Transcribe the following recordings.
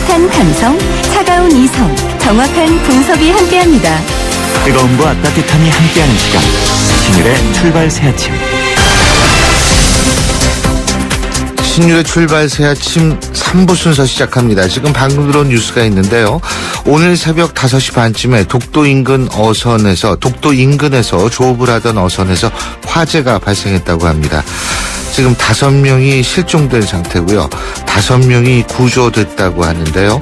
따뜻한 감성, 차가운 이성, 정확한 분석이 함께합니다. 뜨거움과 따뜻함이 함께하는 시간, 신율의 출발 새 아침. 신율의 출발 새 아침 3부 순서 시작합니다. 지금 방금 들어온 뉴스가 있는데요. 오늘 새벽 5시 반쯤에 독도 인근에서 조업을 하던 어선에서 화재가 발생했다고 합니다. 지금 5명이 실종된 상태고요. 5명이 구조됐다고 하는데요.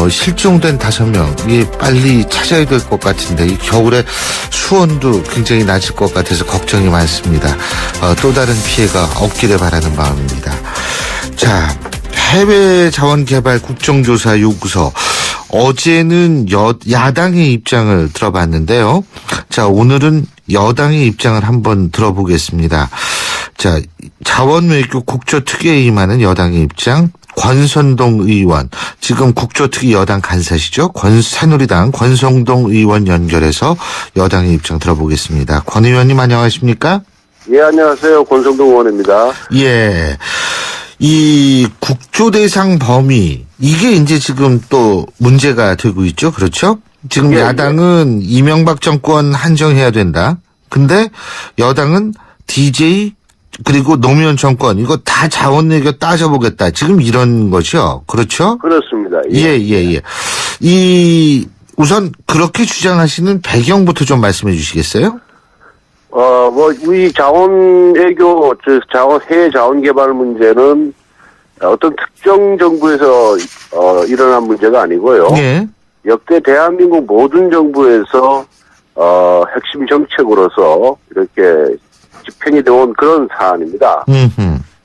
실종된 5명이 빨리 찾아야 될 것 같은데 이 겨울에 수온도 굉장히 낮을 것 같아서 걱정이 많습니다. 또 다른 피해가 없기를 바라는 마음입니다. 자, 해외 자원개발 국정조사 요구서. 어제는 야당의 입장을 들어봤는데요. 자, 오늘은 여당의 입장을 한번 들어보겠습니다. 자, 자원외교 국조특위에 임하는 여당의 입장. 권선동 의원, 지금 국조특위 여당 간사시죠? 새누리당 권성동 의원 연결해서 여당의 입장 들어보겠습니다. 권 의원님 안녕하십니까? 예, 안녕하세요. 권성동 의원입니다. 예. 이 국조 대상 범위, 이게 이제 지금 또 문제가 되고 있죠. 그렇죠? 지금 야당은 이명박 정권 한정해야 된다. 근데 여당은 DJ 그리고 노무현 정권 이거 다 자원외교 따져보겠다. 지금 이런 거죠. 그렇죠? 그렇습니다. 예. 우선 그렇게 주장하시는 배경부터 좀 말씀해 주시겠어요? 우리 자원외교, 해외 자원개발 문제는 어떤 특정 정부에서, 일어난 문제가 아니고요. 예. 역대 대한민국 모든 정부에서, 핵심 정책으로서 이렇게 집행이 되어온 그런 사안입니다.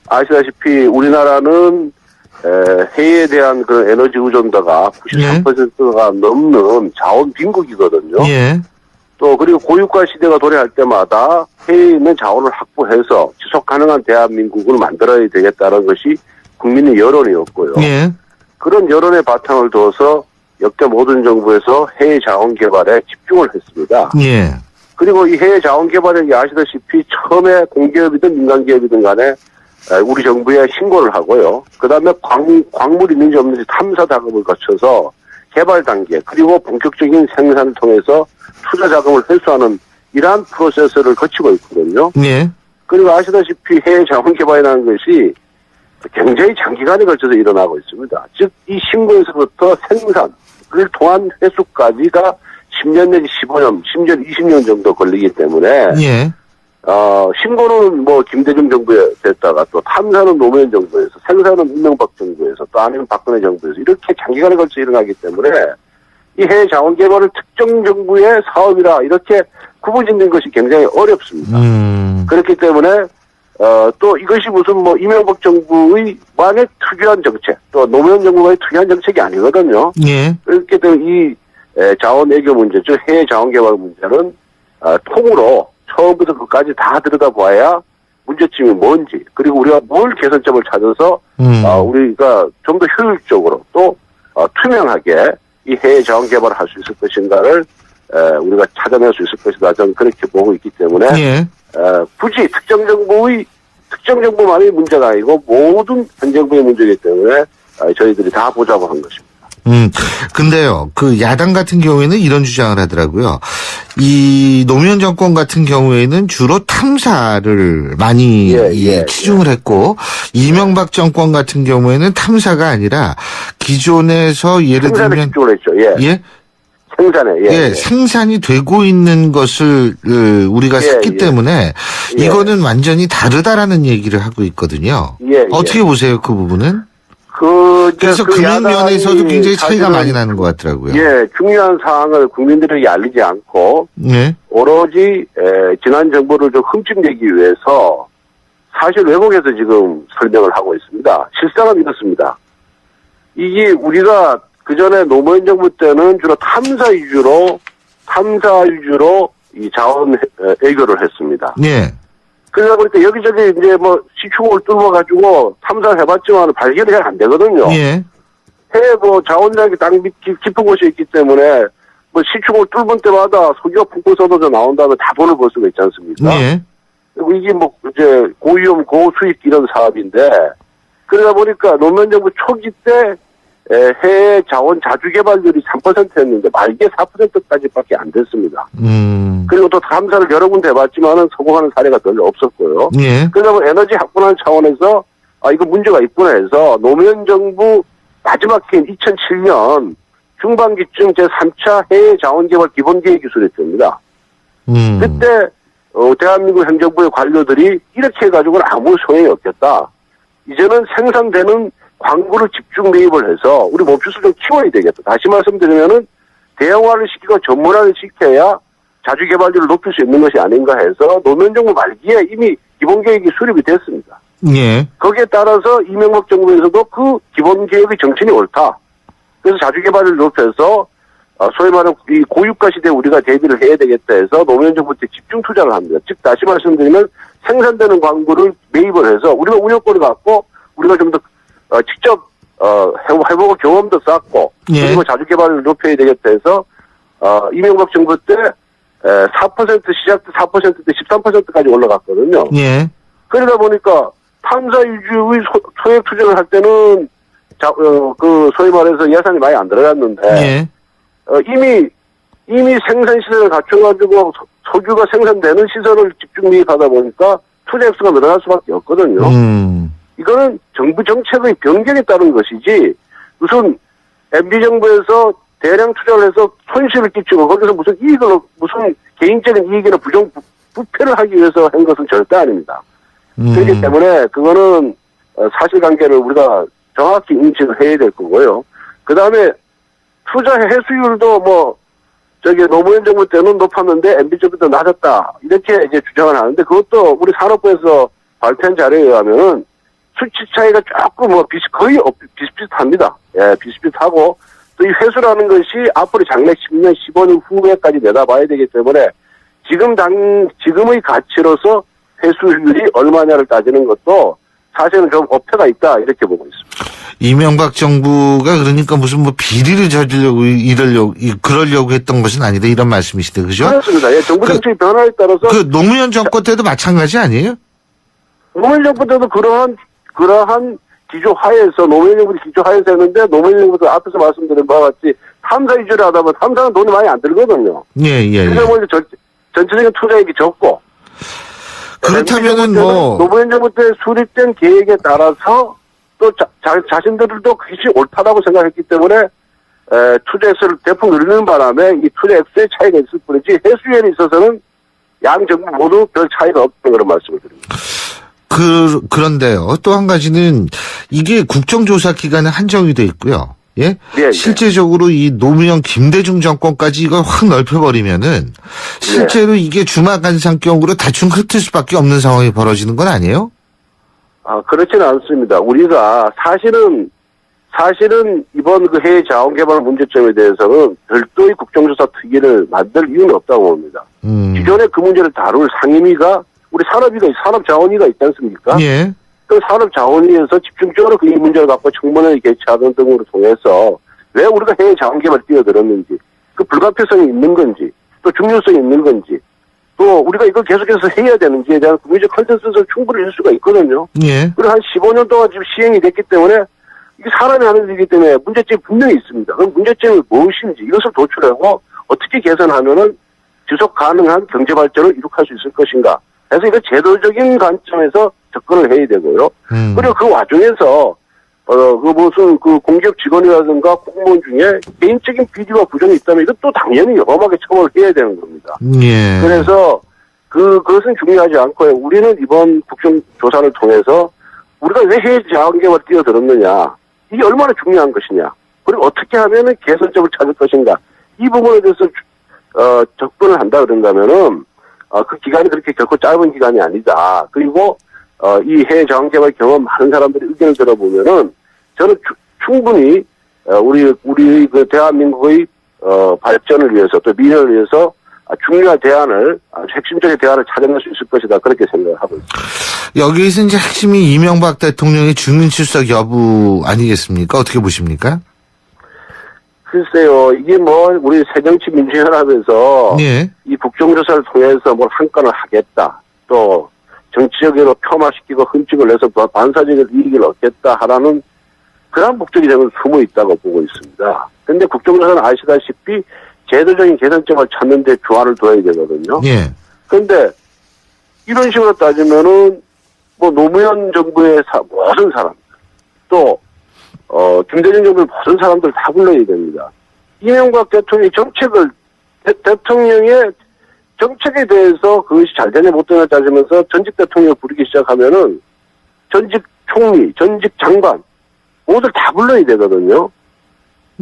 아시다시피 우리나라는 해외에 대한 그런 에너지 의존도가 93%가 넘는 자원 빈국이거든요. 예. 또 그리고 고유가 시대가 도래할 때마다 해외에 있는 자원을 확보해서 지속 가능한 대한민국을 만들어야 되겠다는 것이 국민의 여론이었고요. 예. 그런 여론의 바탕을 둬서 역대 모든 정부에서 해외 자원 개발에 집중을 했습니다. 예. 그리고 이 해외 자원 개발에 아시다시피 처음에 공기업이든 민간기업이든 간에 우리 정부에 신고를 하고요. 그 다음에 광물이 있는지 없는지 탐사 작업을 거쳐서 개발 단계 그리고 본격적인 생산을 통해서 투자 자금을 회수하는 이러한 프로세스를 거치고 있거든요. 예. 그리고 아시다시피 해외 자원 개발이라는 것이 굉장히 장기간에 걸쳐서 일어나고 있습니다. 즉 이 신고에서부터 생산을 통한 회수까지가 10년 내지 15년, 심지어 20년 정도 걸리기 때문에, 예. 신고는 김대중 정부에 됐다가 또 탐사는 노무현 정부에서, 생산은 이명박 정부에서 또 아니면 박근혜 정부에서 이렇게 장기간에 걸쳐 일어나기 때문에 이 해외 자원 개발을 특정 정부의 사업이라 이렇게 구분짓는 것이 굉장히 어렵습니다. 그렇기 때문에, 또 이것이 무슨 이명박 정부의 만의 특유한 정책, 또 노무현 정부의 특유한 정책이 아니거든요. 예. 그렇기 때문에 이 자원 외교 문제, 즉 해외 자원 개발 문제는 통으로 처음부터 끝까지 다 들여다봐야 문제점이 뭔지, 그리고 우리가 뭘 개선점을 찾아서 우리가 좀 더 효율적으로 또 투명하게 이 해외 자원 개발을 할 수 있을 것인가를 우리가 찾아낼 수 있을 것이다. 저는 그렇게 보고 있기 때문에 예. 굳이 특정 정부만의 문제가 아니고 모든 현 정부의 문제이기 때문에 저희들이 다 보자고 한 것입니다. 근데요, 그 야당 같은 경우에는 이런 주장을 하더라고요. 이 노무현 정권 같은 경우에는 주로 탐사를 많이 치중을 했고, 이명박 정권 같은 경우에는 탐사가 아니라 기존에서 예를 생산에 들면 집중을 했죠. 예. 생산에 생산이 되고 있는 것을 우리가 샀기 때문에 이거는 완전히 다르다라는 얘기를 하고 있거든요. 어떻게 보세요, 그 부분은? 그래서 금융면에서도 굉장히 차이가 많이 나는 것 같더라고요. 예, 중요한 사항을 국민들에게 알리지 않고, 오로지, 지난 정부를 좀 흠집내기 위해서 사실 왜곡해서 지금 설명을 하고 있습니다. 실상은 이렇습니다. 이게 우리가 그 전에 노무현 정부 때는 주로 탐사 위주로 이 자원 외교를 했습니다. 예. 그러다 보니까 여기저기 이제 시추국을 뚫어가지고 탐사를 해봤지만 발견이 잘 안 되거든요. 예. 해외 자원량이 땅 밑 깊은 곳이 있기 때문에 시추국을 뚫을 때마다 석유가 푹푹 쏟아져 나온 다음에 다 돈을 벌 수가 있지 않습니까? 예. 그리고 이게 이제 고위험 고수익 이런 사업인데 그러다 보니까 노무현 정부 초기 때 해외 자원 자주 개발률이 3%였는데 말기에 4%까지밖에 안 됐습니다. 그리고 또 감사를 여러 군데 해봤지만은 성공하는 사례가 별로 없었고요. 예. 그러다 보니 에너지 확보하는 차원에서 이거 문제가 있구나 해서 노무현 정부 마지막 해인 2007년 중반기쯤 제3차 해외 자원개발 기본계획이 수립됩니다. 그때 대한민국 행정부의 관료들이 이렇게 해가지고는 아무 소용이 없겠다. 이제는 생산되는 광구를 집중 매입을 해서 우리 몹시를 좀 키워야 되겠다. 다시 말씀드리면은 대형화를 시키고 전문화를 시켜야 자주 개발률을 높일 수 있는 것이 아닌가 해서 노무현 정부 말기에 이미 기본계획이 수립이 됐습니다. 예. 거기에 따라서 이명박 정부에서도 그 기본계획의 정신이 옳다. 그래서 자주 개발을 높여서 소위 말하는 이 고유가 시대에 우리가 대비를 해야 되겠다 해서 노무현 정부 때 집중 투자를 합니다. 즉 다시 말씀드리면 생산되는 광구를 매입을 해서 우리가 운영권을 갖고 우리가 좀 더 직접 해보고 경험도 쌓고 예. 그리고 자주 개발을 높여야 되겠다 해서 이명박 정부 때 4% 시작 때 4%대 13%까지 올라갔거든요. 예. 그러다 보니까 탐사 위주의 소액 투자를 할 때는 그 소위 말해서 예산이 많이 안 들어갔는데 예. 이미 생산 시설을 갖춰가지고 석유가 생산되는 시설을 집중 매입하다 보니까 투자 액수가 늘어날 수밖에 없거든요. 이거는 정부 정책의 변경에 따른 것이지 무슨 MB 정부에서 대량 투자를 해서 손실을 끼치고 거기서 무슨 개인적인 이익이나 부패를 하기 위해서 한 것은 절대 아닙니다. 그렇기 때문에 그거는 사실관계를 우리가 정확히 인식을 해야 될 거고요. 그 다음에 투자 해수율도 노무현 정부 때는 높았는데 MB 정부 때 낮았다. 이렇게 이제 주장을 하는데 그것도 우리 산업부에서 발표한 자료에 의하면은 수치 차이가 조금 거의 비슷비슷합니다. 예, 비슷비슷하고 또 이 회수라는 것이 앞으로 장래 10년, 15년 후에까지 내다봐야 되기 때문에 지금의 가치로서 회수율이 얼마냐를 따지는 것도 사실은 좀 어폐가 있다 이렇게 보고 있습니다. 이명박 정부가 그러니까 무슨 비리를 저지르려고 그러려고 했던 것은 아니다 이런 말씀이시대, 그죠? 그렇습니다. 예, 정부 정책의 변화에 따라서 노무현 정권 때도 마찬가지 아니에요? 노무현 정부 때도 그러한 기조하에서 노무현 정부 기조하에서 했는데 노무현 정부도 앞에서 말씀드린 바와 같이 탐사 위주로 하다 보면 탐사는 돈이 많이 안 들거든요. 예. 그래서 전체적인 투자액이 적고 그렇다면은 노무현 정부 때 수립된 계획에 따라서 또 자신들도 그것이 옳다라고 생각했기 때문에 투자 액수를 대폭 늘리는 바람에 이 투자 액수의 차이가 있을 뿐이지 해수율에 있어서는 양 정부 모두 별 차이가 없다는 그런 말씀을 드립니다. 그런데요. 또 한 가지는 이게 국정조사 기간에 한정이 돼 있고요. 예? 예. 실제적으로 이 노무현 김대중 정권까지 이걸 확 넓혀버리면은 실제로 이게 주마간상격으로 대충 흩을 수밖에 없는 상황이 벌어지는 건 아니에요? 그렇지는 않습니다. 우리가 사실은 이번 그 해외 자원개발 문제점에 대해서는 별도의 국정조사 특위를 만들 이유는 없다고 봅니다. 기존에 그 문제를 다룰 상임위가 우리 산업자원위가 있지 않습니까? 예. 그 산업자원위에서 집중적으로 이 문제를 갖고 청문회를 개최하던 등으로 통해서 왜 우리가 해외 자원개발에 뛰어들었는지, 그 불가피성이 있는 건지, 또 중요성이 있는 건지, 또 우리가 이걸 계속해서 해야 되는지에 대한 국민적 컨센서스를 충분히 할 수가 있거든요. 예. 그리고 한 15년 동안 지금 시행이 됐기 때문에 이게 사람이 하는 일이기 때문에 문제점이 분명히 있습니다. 그럼 문제점이 무엇인지 이것을 도출하고 어떻게 개선하면은 지속 가능한 경제 발전을 이룩할 수 있을 것인가. 그래서 이거 제도적인 관점에서 접근을 해야 되고요. 그리고 그 와중에서 공기업 직원이라든가 공무원 중에 개인적인 비리와 부정이 있다면 이것도 당연히 엄하게 처벌을 해야 되는 겁니다. 예. 그래서 그것은 중요하지 않고요. 우리는 이번 국정조사를 통해서 우리가 왜 해외 자원개발에 뛰어들었느냐, 이게 얼마나 중요한 것이냐, 그리고 어떻게 하면은 개선점을 찾을 것인가, 이 부분에 대해서 접근을 한다 그런다면은 그 기간이 그렇게 결코 짧은 기간이 아니다. 그리고 이 해외 자원개발 경험 많은 사람들의 의견을 들어보면은 저는 충분히 우리 그 대한민국의 발전을 위해서 또 미래를 위해서 중요한 대안을 핵심적인 대안을 찾아낼 수 있을 것이다. 그렇게 생각을 하고 있습니다. 여기에서 이제 핵심이 이명박 대통령의 주민 출석 여부 아니겠습니까? 어떻게 보십니까? 글쎄요, 이게 우리 새정치민주연합에서 예. 이 국정조사를 통해서 한 건을 하겠다. 또 정치적으로 폄하시키고 흠집을 내서 반사적인 이익을 얻겠다 하라는 그런 목적이 저는 숨어 있다고 보고 있습니다. 근데 국정조사는 아시다시피 제도적인 개선점을 찾는 데 주안을 둬야 되거든요. 예. 근데 이런 식으로 따지면은 뭐 노무현 정부의 모든 사람 또 김대중 정부의 모든 사람들 다 불러야 됩니다. 이명박 대통령의 정책을 대통령의 정책에 대해서 그것이 잘 되냐 못 되냐 따지면서 전직 대통령을 부르기 시작하면은 전직 총리, 전직 장관 모두 다 불러야 되거든요.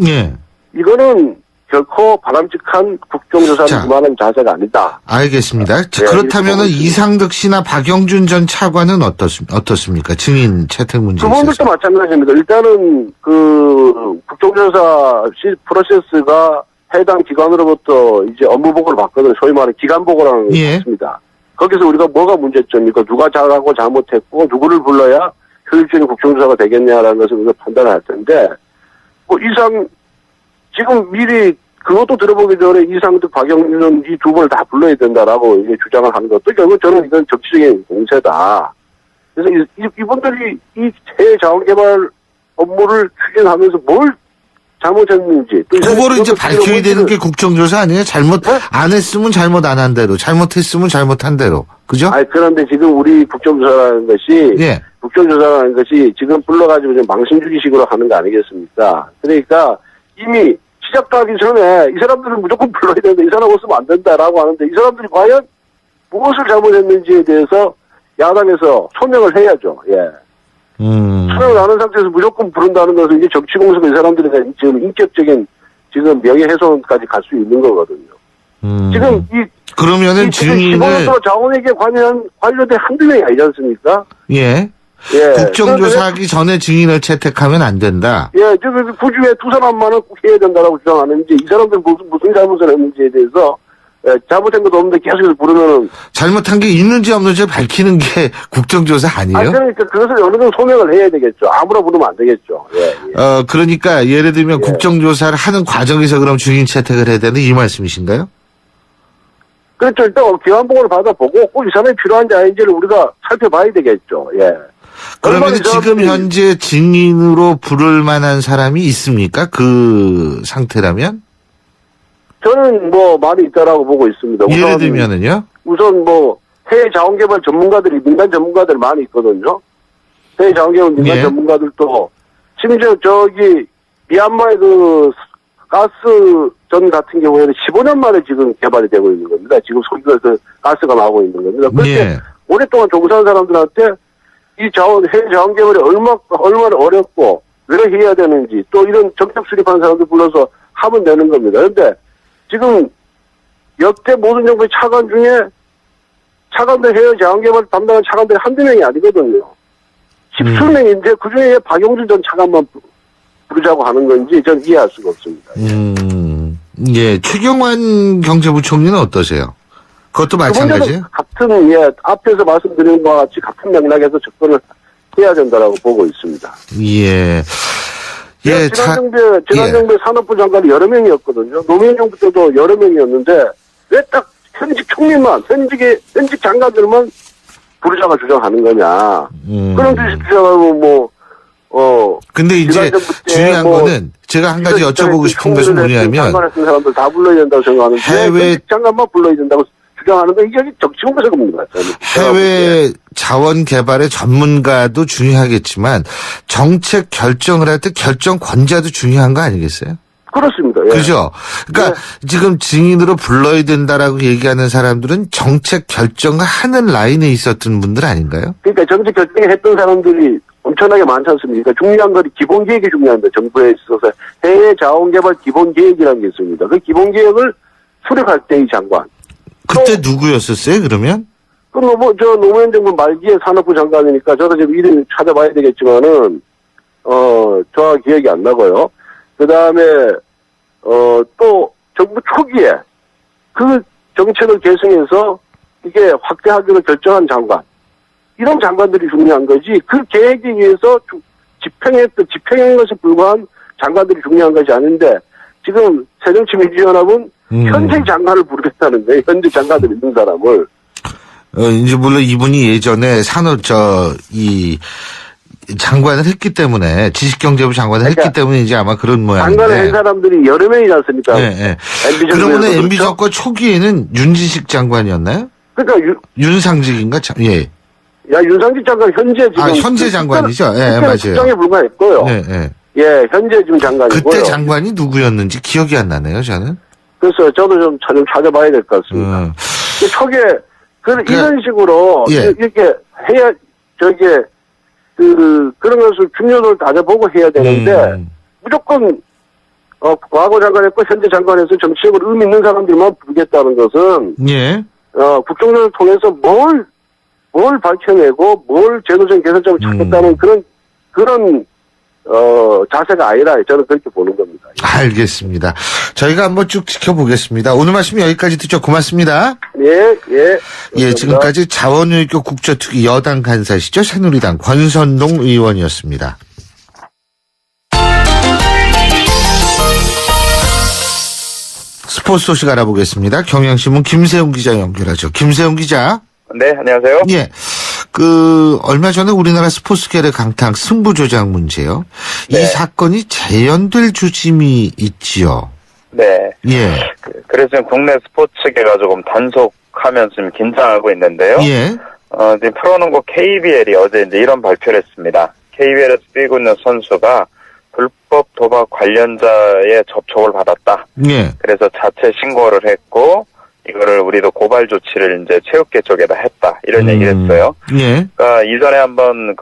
예. 이거는 결코 바람직한 국정조사를 자. 임하는 자세가 아니다. 알겠습니다. 네, 그렇다면은 이렇게 보고 이상득 씨나 박영준 전 차관은 어떻습니까? 증인 채택 문제에 그분들도 있어서. 마찬가지입니다. 일단은 그 국정조사 프로세스가 해당 기관으로부터 이제 업무 보고를 받거든요. 소위 말하는 기간 보고라는 걸 예. 받습니다. 거기서 우리가 뭐가 문제점입니까? 누가 잘하고 잘못했고 누구를 불러야 효율적인 국정조사가 되겠냐라는 것을 우리가 판단을 할 텐데 뭐 지금 미리 그것도 들어보기 전에 이상득, 박영준 이 두 분을 다 불러야 된다라고 이제 주장을 하는 것도 결국 저는 이건 정치적인 공세다. 그래서 이분들이 이 해외 자원개발 업무를 추진하면서 뭘 잘못했는지. 또 그거를 이제 이것도 밝혀야 되는 게 국정조사 아니에요? 잘못 네? 안 했으면 잘못 안 한 대로, 잘못했으면 잘못한 대로. 그죠? 아니, 그런데 지금 우리 국정조사라는 것이 예. 국정조사라는 것이 지금 불러가지고 좀 망신주기식으로 하는 거 아니겠습니까? 그러니까 이미 시작도 하기 전에 이 사람들은 무조건 불러야 되는데 이 사람 없으면 안 된다라고 하는데 이 사람들이 과연 무엇을 잘못했는지에 대해서 야당에서 소명을 해야죠. 예. 소명을 안 한 상태에서 무조건 부른다는 것은 이게 정치공세가 이 사람들이 지금 인격적인 지금 명예훼손까지 갈 수 있는 거거든요. 지금 그러면은 증인을 15년도 자원에게 관련된 한두 명이 아니지 않습니까? 예. 예. 국정조사하기 전에 증인을 채택하면 안 된다. 예, 그 주에 두 사람만은 꼭 해야 된다라고 주장하는지 이 사람들 무슨 잘못을 했는지에 대해서 잘못한 것도 없는데 계속해서 부르면은 잘못한 게 있는지 없는지 밝히는 게 국정조사 아니에요? 그러니까 그것을 어느 정도 소명을 해야 되겠죠. 아무나 부르면 안 되겠죠. 예, 예. 그러니까 예를 들면 예. 국정조사를 하는 과정에서 그럼 증인 채택을 해야 되는 이 말씀이신가요? 그렇죠. 일단 기관보고를 받아보고 꼭 이 사람이 필요한지 아닌지를 우리가 살펴봐야 되겠죠. 예. 그러면 얼마나 지금 사람들이- 현재 증인으로 부를 만한 사람이 있습니까? 그 상태라면? 저는 뭐 많이 있다라고 보고 있습니다. 예를 들면은요? 우선 뭐 해외 자원개발 전문가들이 민간 전문가들 많이 있거든요. 해외 자원개발 민간 예. 전문가들도 심지어 저기 미얀마의 그 가스전 같은 경우에는 15년 만에 지금 개발이 되고 있는 겁니다. 지금 소기가 그 가스가 나오고 있는 겁니다. 그런데 예. 오랫동안 종사한 사람들한테 이 해외 자원개발이 얼마나 어렵고 왜 해야 되는지 또 이런 정책 수립하는 사람들 불러서 하면 되는 겁니다. 그런데 지금 역대 모든 정부의 차관들 해외 자원개발 담당한 차관들이 한두 명이 아니거든요. 10수명인데 그중에 박영준 전 차관만 부르자고 하는 건지 전 이해할 수가 없습니다. 예. 최경환 경제부총리는 어떠세요? 그것도 마찬가지예요? 같은 앞에서 말씀드린 바와 같이 같은 맥락에서 접근을 해야 된다라고 보고 있습니다. 예. 예, 지난 정부의 산업부 장관이 여러 명이었거든요. 노무현 정부 때도 여러 명이었는데 왜 딱 현직 총리만 현직 장관들만 부르자가 주장하는 거냐? 그런 듯이 주장하고 근데 이제 지난 정부 때 중요한 뭐 거는 제가 한 가지 여쭤보고 싶은 것은 뭐냐면 장관 했던 사람들 다 불러야 된다고 생각하는데 해외 장관만 불러야 된다고 주장하는 건 이게 정치공세가 뭡니까? 해외 자원 개발의 전문가도 중요하겠지만 정책 결정을 할 때 결정 권자도 중요한 거 아니겠어요? 그렇습니다. 예. 그죠? 그러니까 지금 증인으로 불러야 된다라고 얘기하는 사람들은 정책 결정을 하는 라인에 있었던 분들 아닌가요? 그러니까 정책 결정을 했던 사람들이 엄청나게 많지 않습니까? 중요한 건 기본 계획이 중요한데 정부에 있어서 해외 자원 개발 기본 계획이라는 게 있습니다. 그 기본 계획을 수립할 때 이 장관. 그때 누구였었어요, 그러면? 노무현 정부 말기에 산업부 장관이니까 저도 지금 이름 찾아봐야 되겠지만은, 정확히 기억이 안 나고요. 그 다음에, 또 정부 초기에 그 정책을 계승해서 이게 확대하기로 결정한 장관. 이런 장관들이 중요한 거지, 그 계획에 의해서 집행한 것에 불과한 장관들이 중요한 것이 아닌데, 지금 새정치민주연합은 현재 장관을 부르겠다는데, 현재 장관들 있는 사람을. 이제 물론 이분이 예전에 장관을 했기 때문에 지식경제부 장관을 했기 때문에 이제 아마 그런 모양인데. 장관을 한 사람들이 여러 명이지 않습니까? 네, 네. MB 그러면 정부에서도 MB 그렇죠? 정권 초기에는 윤지식 장관이었나요? 그러니까 윤상직인가? 예. 윤상직 장관 현재 지금 현재 장관이죠. 예, 맞아요. 국정에 불과했고요. 예, 예. 예, 현재 지금 장관이고요. 그때 장관이 누구였는지 기억이 안 나네요, 저는. 그래서 저도 좀 찾아봐야 될 것 같습니다. 그 초기에 이런 식으로 예. 이렇게 해야 그런 것을 중요도를 따져보고 해야 되는데 무조건 과거 장관했고 현재 장관에서 정치적으로 의미 있는 사람들만 부르겠다는 것은 예. 국정조사를 통해서 뭘 밝혀내고 뭘 제도적 개선점을 찾겠다는 그런 자세가 아니라 저는 그렇게 보는 겁니다. 알겠습니다. 저희가 한번 쭉 지켜보겠습니다. 오늘 말씀 여기까지 듣죠. 고맙습니다. 예. 예, 지금까지 자원외교 국조특위 여당 간사시죠. 새누리당 권선동 의원이었습니다. 스포츠 소식 알아보겠습니다. 경향신문 김세훈 기자 연결하죠. 김세훈 기자. 네, 안녕하세요. 예. 얼마 전에 우리나라 스포츠계를 강타한 승부조작 문제요. 네. 이 사건이 재연될 조짐이 있지요. 네. 예. 그래서 지금 국내 스포츠계가 조금 단속하면서 좀 긴장하고 있는데요. 예. 지금 프로농구 KBL이 어제 이제 이런 발표를 했습니다. KBL에서 뛰고 있는 선수가 불법 도박 관련자의 접촉을 받았다. 예. 그래서 자체 신고를 했고, 이거를 우리도 고발 조치를 이제 체육계 쪽에다 했다. 이런 얘기를 했어요. 예. 그러니까 이전에 한번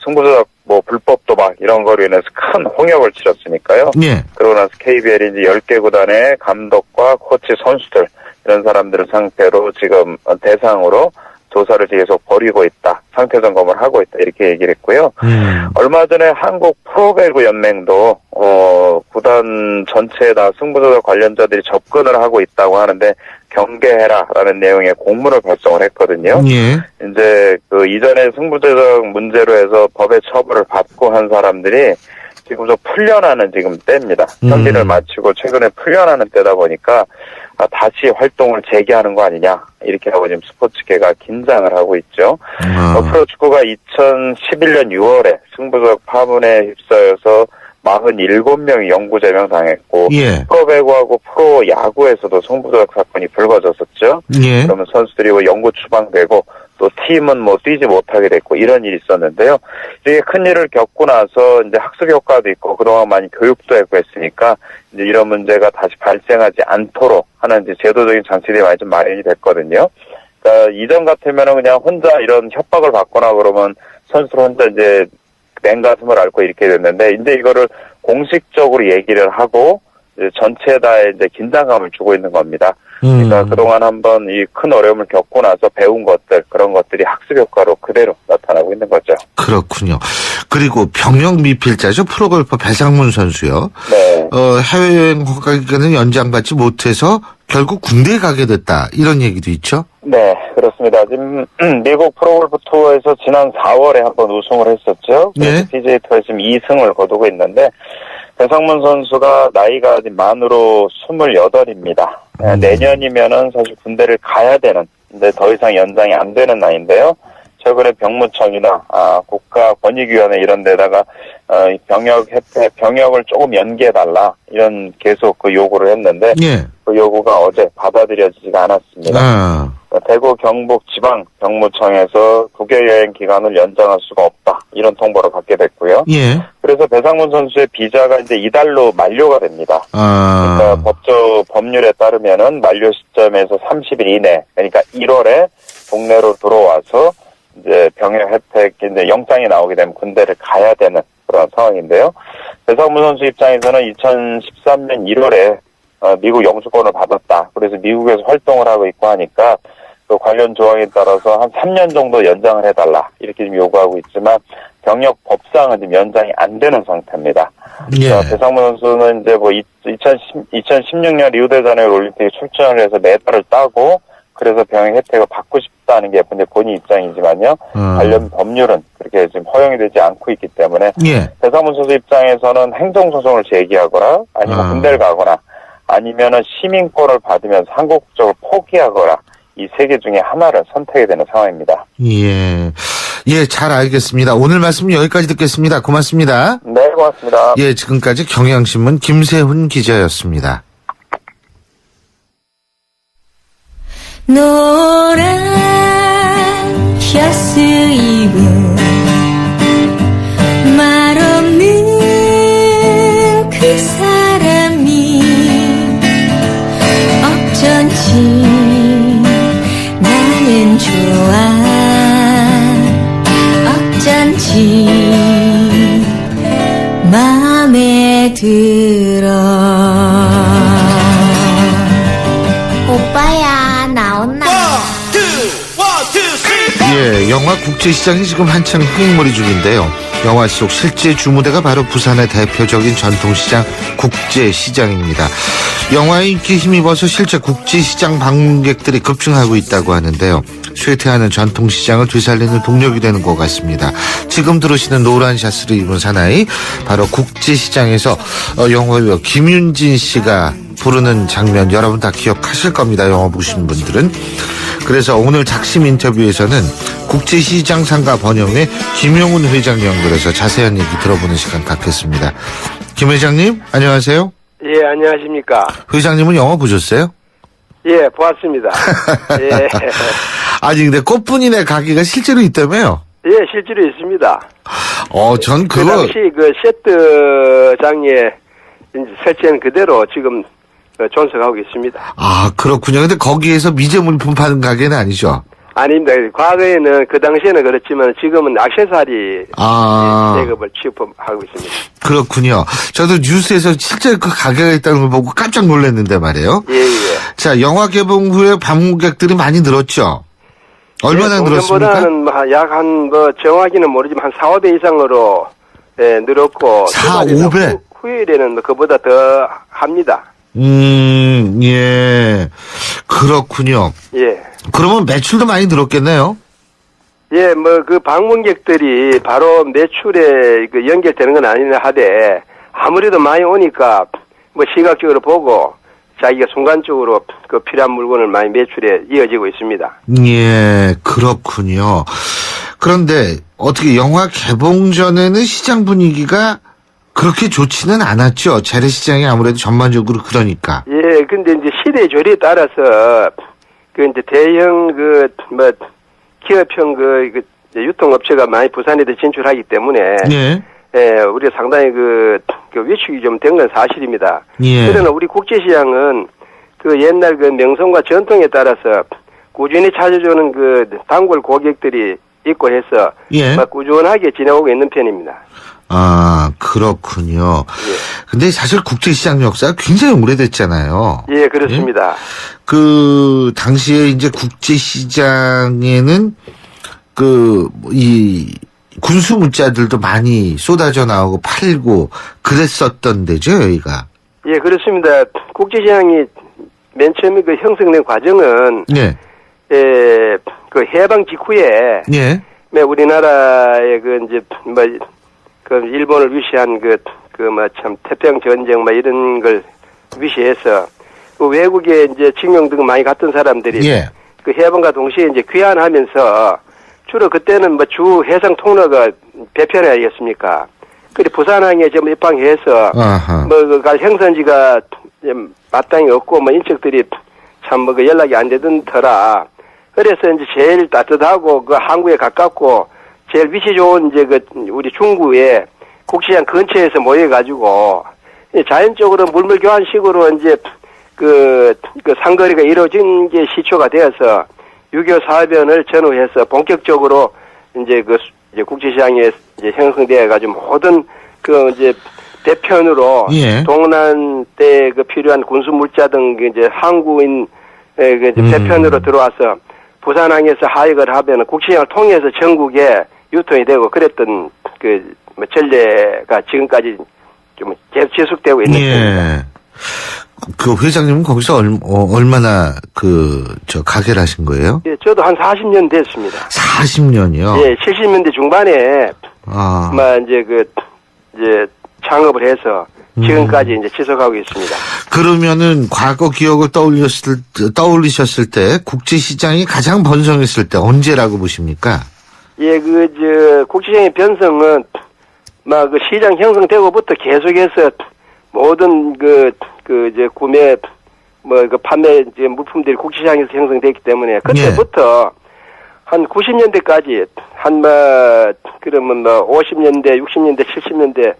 승부조작 불법 도박 이런 거로 인해서 큰 홍역을 치렀으니까요. 예. 그러고 나서 KBL이 이제 10개 구단의 감독과 코치 선수들 이런 사람들을 상태로 지금 대상으로 조사를 계속 벌이고 있다. 상태 점검을 하고 있다. 이렇게 얘기를 했고요. 얼마 전에 한국 프로배구 연맹도 구단 전체에다 승부조작 관련자들이 접근을 하고 있다고 하는데 경계해라라는 내용의 공문을 발송을 했거든요. 예. 이제 이전에 승부조작 문제로 해서 법의 처벌을 받고 한 사람들이 지금 좀 풀려나는 지금 때입니다. 형기를 마치고 최근에 풀려나는 때다 보니까 다시 활동을 재개하는 거 아니냐 이렇게 하고 지금 스포츠계가 긴장을 하고 있죠. 프로축구가 2011년 6월에 승부조작 파문에 휩싸여서 47명이 영구 제명당했고 예. 프로배구하고 프로야구에서도 승부조작 사건이 불거졌었죠. 예. 그러면 선수들이 영구 추방되고 또 팀은 뛰지 못하게 됐고 이런 일이 있었는데요. 이게 큰 일을 겪고 나서 이제 학습 효과도 있고 그동안 많이 교육도 했고 했으니까 이제 이런 문제가 다시 발생하지 않도록 하는 이제 제도적인 장치들이 많이 좀 마련이 됐거든요. 그러니까 이전 같으면은 그냥 혼자 이런 협박을 받거나 그러면 선수들 혼자 이제 냉가슴을 앓고 이렇게 됐는데 이제 이거를 공식적으로 얘기를 하고 이제 전체에다 이제 긴장감을 주고 있는 겁니다. 그러니까 그동안 한번 이 큰 어려움을 겪고 나서 배운 것들 그런 것들이 학습 효과로 그대로 나타나고 있는 거죠. 그렇군요. 그리고 병역 미필자죠. 프로골퍼 배상문 선수요. 네. 해외여행 허가 기간을 연장받지 못해서 결국 군대에 가게 됐다. 이런 얘기도 있죠. 네, 그렇습니다. 지금 미국 프로골프 투어에서 지난 4월에 한번 우승을 했었죠. 네. PGA 투어에서 지금 2승을 거두고 있는데 배상문 선수가 나이가 아직 만으로 28입니다. 내년이면은 사실 군대를 가야 되는, 근데 더 이상 연장이 안 되는 나이인데요. 최근에 병무청이나 국가권익위원회 이런 데다가 병역을 조금 연기해달라 이런 계속 요구를 했는데 예. 그 요구가 어제 받아들여지지가 않았습니다. 대구 경북 지방 병무청에서 국외 여행 기간을 연장할 수가 없다 이런 통보를 받게 됐고요. 예. 그래서 배상문 선수의 비자가 이제 이달로 만료가 됩니다. 그러니까 법률에 따르면은 만료 시점에서 30일 이내, 그러니까 1월에 국내로 들어와서 이제 병역 혜택, 이제 영장이 나오게 되면 군대를 가야 되는 그런 상황인데요. 배상문 선수 입장에서는 2013년 1월에 미국 영주권을 받았다. 그래서 미국에서 활동을 하고 있고 하니까 그 관련 조항에 따라서 한 3년 정도 연장을 해달라 이렇게 좀 요구하고 있지만 병역 법상은 지금 연장이 안 되는 상태입니다. 예. 배상문 선수는 이제 2016년 리우데자네이루 올림픽에 출전을 해서 메달을 따고 그래서 병역 혜택을 받고 싶다는 게 본인 입장이지만요. 관련 법률은 그렇게 지금 허용이 되지 않고 있기 때문에 예. 배상문 선수 입장에서는 행정소송을 제기하거나 아니면 군대를 가거나 아니면은 시민권을 받으면서 한국 국적을 포기하거나 이 세 개 중에 하나를 선택해야 되는 상황입니다. 예. 예, 잘 알겠습니다. 오늘 말씀 여기까지 듣겠습니다. 고맙습니다. 네, 고맙습니다. 예, 지금까지 경향신문 김세훈 기자였습니다. 노란 셔츠 입은 말없는 그 사람이 어쩐지 나는 좋아 어쩐지 마음에 들어 오빠야 나온나 예, 영화 국제시장이 지금 한창 흥행몰이 중인데요. 영화 속 실제 주무대가 바로 부산의 대표적인 전통시장 국제시장입니다. 영화의 인기에 힘입어서 실제 국제시장 방문객들이 급증하고 있다고 하는데요. 쇠퇴하는 전통시장을 되살리는 동력이 되는 것 같습니다. 지금 들으시는 노란 샤츠를 입은 사나이, 바로 국제시장에서 영화배우 김윤진 씨가 부르는 장면 여러분 다 기억하실 겁니다. 영화 보신 분들은. 그래서 오늘 작심 인터뷰에서는 국제시장 상가 번영회 김용훈 회장 연결해서 자세한 얘기 들어보는 시간 갖겠습니다. 김 회장님 안녕하세요. 예, 안녕하십니까. 회장님은 영화 보셨어요? 예, 보았습니다. 예. 아니 근데 꽃분이네 가게가 실제로 있다며요? 예, 실제로 있습니다. 전 그 그거 당시 그 세트장에 이제 설치한 그대로 지금 존속하고 있습니다. 아 그렇군요. 근데 거기에서 미제물품 파는 가게는 아니죠? 아닙니다. 과거에는 그 당시에는 그렇지만 지금은 액세서리 작업을 취급하고 있습니다. 그렇군요. 저도 뉴스에서 실제 그 가게가 있다는 걸 보고 깜짝 놀랐는데 말이에요. 예, 예. 자, 영화 개봉 후에 방문객들이 많이 늘었죠? 얼마나 늘었습니까? 보다는 약 정확히는 모르지만 한 4, 5배 이상으로 늘었고 4, 5배? 후일에는 그보다 더 합니다. 예. 그렇군요. 예. 그러면 매출도 많이 늘었겠네요? 예, 그 방문객들이 바로 매출에 연결되는 건 아니긴 하되, 아무래도 많이 오니까, 시각적으로 보고, 자기가 순간적으로 그 필요한 물건을 많이 매출에 이어지고 있습니다. 예, 그렇군요. 그런데 어떻게 영화 개봉 전에는 시장 분위기가 그렇게 좋지는 않았죠. 재래시장이 아무래도 전반적으로 그러니까. 예, 근데 이제 시대 조리에 따라서 이제 대형 기업형 유통업체가 많이 부산에도 진출하기 때문에 예. 우리가 상당히 그 위축이 좀 된 건 사실입니다. 예. 그러나 우리 국제시장은 그 옛날 그 명성과 전통에 따라서 꾸준히 찾아주는 그 단골 고객들이 있고 해서 예. 꾸준하게 지내오고 있는 편입니다. 아, 그렇군요. 예. 근데 사실 국제시장 역사가 굉장히 오래됐잖아요. 예, 그렇습니다. 그 당시에 이제 국제시장에는 이 군수 물자들도 많이 쏟아져 나오고 팔고 그랬었던 데죠, 여기가. 예, 그렇습니다. 국제시장이 맨 처음에 그 형성된 과정은 예. 그 해방 직후에 예. 우리나라의 그 일본을 위시한 참 태평양 전쟁 이런 걸 위시해서 그 외국에 이제 징용 등 많이 갔던 사람들이 예. 그 해방과 동시에 이제 귀환하면서 주로 그때는 주 해상 통로가 배편이 아니겠습니까? 그래 부산항에 좀 입항해서 그 행선지가 마땅히 없고 인척들이 참 그 연락이 안 되던 터라. 그래서 이제 제일 따뜻하고 그 항구에 가깝고 제일 위치 좋은 이제 우리 중구에 국시장 근처에서 모여가지고 자연적으로 물물 교환식으로 이제 그 상거래가 이루어진 게 시초가 되어서 6.25 사변을 전후해서 본격적으로 이제 이제 국제시장에 이제 형성되어가지고 모든 이제 대편으로 예. 동난 때 필요한 군수 물자 등 이제 항구인 대편으로 들어와서 부산항에서 하역을 하면 국시장을 통해서 전국에 유통이 되고 그랬던 전례가 지금까지 좀 계속 지속되고 있는 편입니다. 예. 그 회장님은 거기서 얼마나 가게를 하신 거예요? 예, 저도 한 40년 됐습니다. 40년이요? 예, 70년대 중반에 이제 창업을 해서 지금까지 이제 지속하고 있습니다. 그러면은 과거 기억을 떠올리셨을 때 국제시장이 가장 번성했을 때 언제라고 보십니까? 예, 국제시장의 변성은 막 그 시장 형성되고부터 계속해서 모든 구매 판매 이제 물품들이 국제시장에서 형성됐기 때문에 그때부터 한 90년대까지 그러면 50년대, 60년대, 70년대,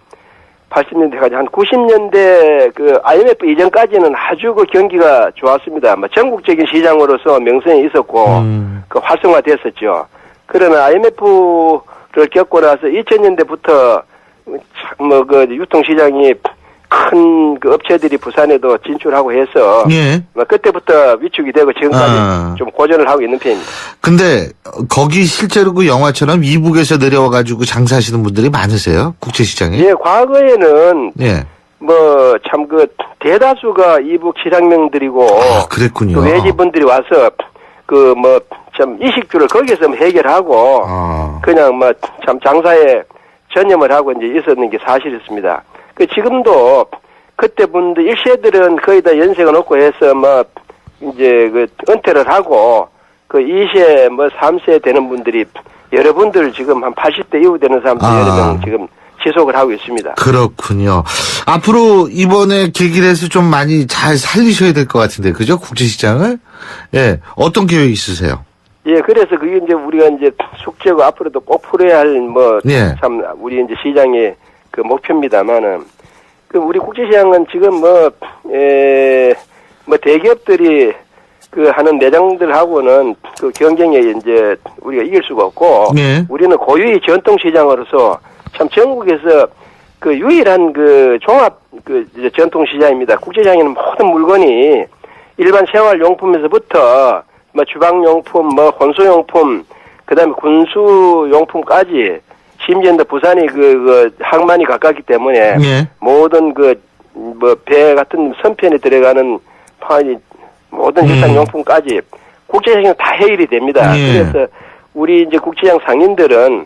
80년대까지 한 90년대 IMF 이전까지는 아주 경기가 좋았습니다. 전국적인 시장으로서 명성이 있었고 활성화됐었죠. 그러나 IMF를 겪고 나서 2000년대부터 유통시장이 큰 업체들이 부산에도 진출하고 해서 그때부터 위축이 되고 지금까지 좀 고전을 하고 있는 편입니다. 근데 거기 실제로 그 영화처럼 이북에서 내려와가지고 장사하시는 분들이 많으세요? 국제시장에? 예, 과거에는 참 대다수가 이북 시장명들이고 그랬군요. 외지분들이 와서 참 이식주를 거기서 해결하고 그냥 참 장사에 전념을 하고 이제 있었는 게 사실이었습니다. 지금도 그때 분들 1세들은 거의 다 연세가 높고 해서 이제 은퇴를 하고 2세 3세 되는 분들이 여러분들 지금 한 80대 이후 되는 사람들 여러 명 지금 지속을 하고 있습니다. 그렇군요. 앞으로 이번에 계기를 해서 좀 많이 잘 살리셔야 될 것 같은데, 그죠? 국제시장을? 예. 어떤 계획 있으세요? 예, 그래서 그게 이제 우리가 이제 숙제고 앞으로도 꼭 풀어야 할 참 우리 이제 시장의 목표입니다만은 우리 국제시장은 지금 대기업들이 하는 매장들하고는 경쟁에 이제 우리가 이길 수가 없고 우리는 고유의 전통 시장으로서 참 전국에서 유일한 종합 전통 시장입니다. 국제시장에는 모든 물건이 일반 생활용품에서부터 주방용품, 혼수용품, 그다음에 군수용품까지 심지어 부산이 항만이 가깝기 때문에 모든 배 같은 선편에 들어가는 모든 일상용품까지 국제시장은 다 해결이 됩니다. 그래서 우리 이제 국제시장 상인들은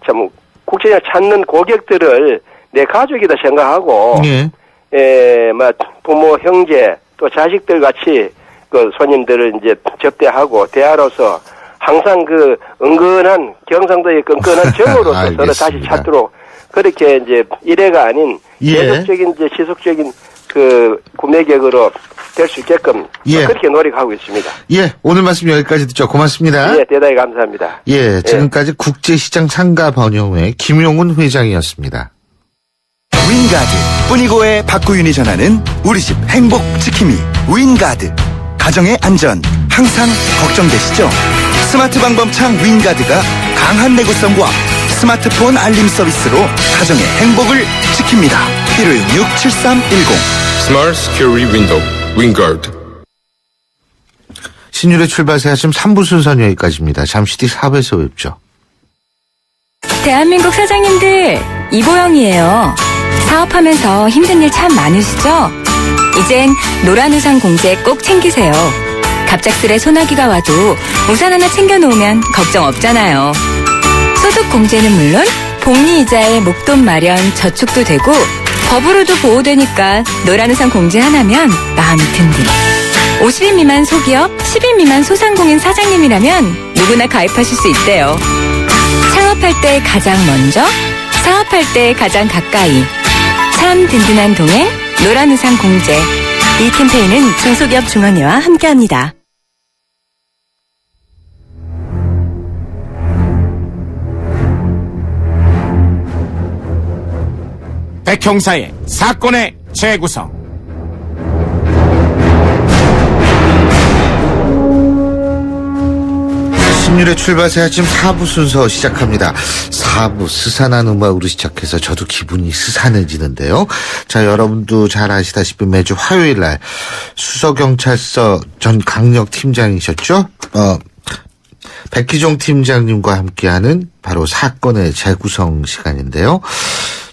참 국제시장 찾는 고객들을 내 가족이다 생각하고 부모, 형제 또 자식들 같이 손님들을 이제 접대하고 대화로서 항상 은근한 경상도의 끈끈한 정으로서 서로 다시 찾도록 그렇게 이제 일회가 아닌 계속적인 이제 지속적인 구매객으로 될 수 있게끔 그렇게 노력하고 있습니다. 예, 오늘 말씀 여기까지 듣죠. 고맙습니다. 예, 대단히 감사합니다. 예, 지금까지 국제시장 상가번영회 김용훈 회장이었습니다. 윈가드 뿌니고의 박구윤이 전하는 우리집 행복지킴이 윈가드. 가정의 안전 항상 걱정되시죠? 스마트 방범창 윈가드가 강한 내구성과 스마트폰 알림 서비스로 가정의 행복을 지킵니다. 1566-7310 Smart Security Window, 윈가드. 신율의 출발새 아침 3부 순서는 여기까지입니다. 잠시 뒤 4부에서 뵙죠. 대한민국 사장님들, 이보영이에요. 사업하면서 힘든 일 참 많으시죠? 이젠 노란우산 공제 꼭 챙기세요. 갑작스레 소나기가 와도 우산 하나 챙겨놓으면 걱정 없잖아요. 소득 공제는 물론 복리이자에 목돈 마련 저축도 되고 법으로도 보호되니까 노란우산 공제 하나면 마음이 든든. 50인 미만 소기업, 10인 미만 소상공인 사장님이라면 누구나 가입하실 수 있대요. 창업할 때 가장 먼저, 사업할 때 가장 가까이. 참 든든한 동행, 노란우산 공제. 이 캠페인은 중소기업 중앙회와 함께합니다. 백형사의 사건의 재구성. 신율의 출발새 아침 4부 순서 시작합니다. 4부 스산한 음악으로 시작해서 저도 기분이 스산해지는데요. 자, 여러분도 잘 아시다시피 매주 화요일 날 수서경찰서 전 강력팀장이셨죠? 백희종 팀장님과 함께하는 바로 사건의 재구성 시간인데요.